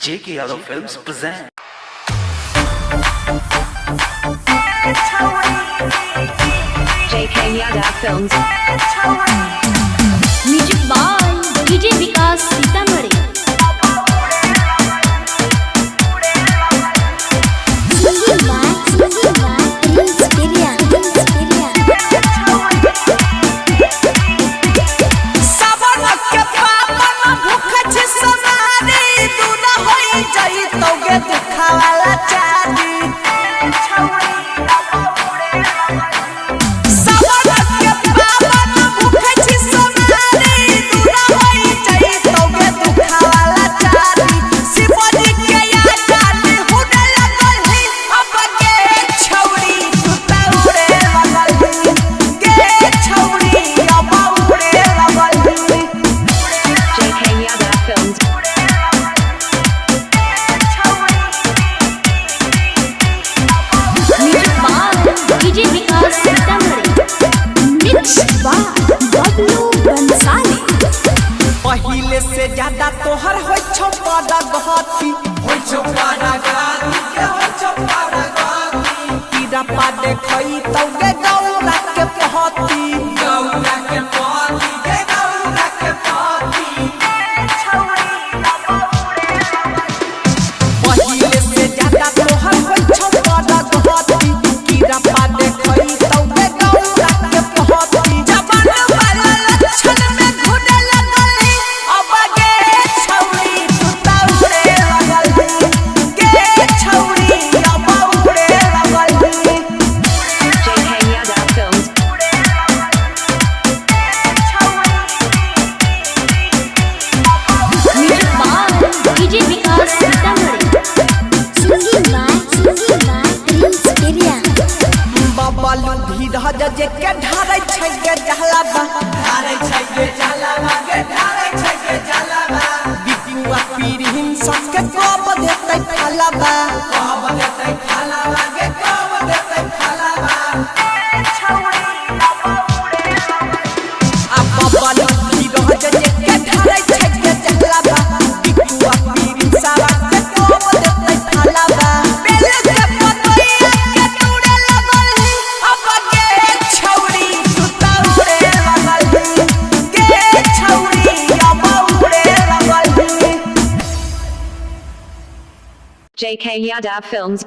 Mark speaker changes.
Speaker 1: JK Yadav Films present.
Speaker 2: JK Yadav Films. Music by DJ Vikas Sitamarhi.
Speaker 3: पहिले से ज्यादा तोहर होय छौ पारगती होय छौ पारगती के होय छौ पारगती कीड़ा पा देखई तौगे गौरा के पहती गौरा के पहती के गौरा के पहती पहिले से ज्यादा तोहर होय छौ पारगती कीड़ा पा देखई तौगे गौरा के पहती जवान वाला लक्षण में घुडे जे के ढारै छै के जहलाबा ढारै छै के जहलाबा के ढारै छै के जहलाबा बिकुआ पीरहिन सबके कब देतै फलाबा कब देतै फलाबा के कब देतै फलाबा आ बाबा की रह जे के ढारै छै के जहलाबा बिकुआ पीरहिन सब के कब देतै फलाबा बेले के पतोइया के टूटे लगल अब
Speaker 2: JK Yadav Films.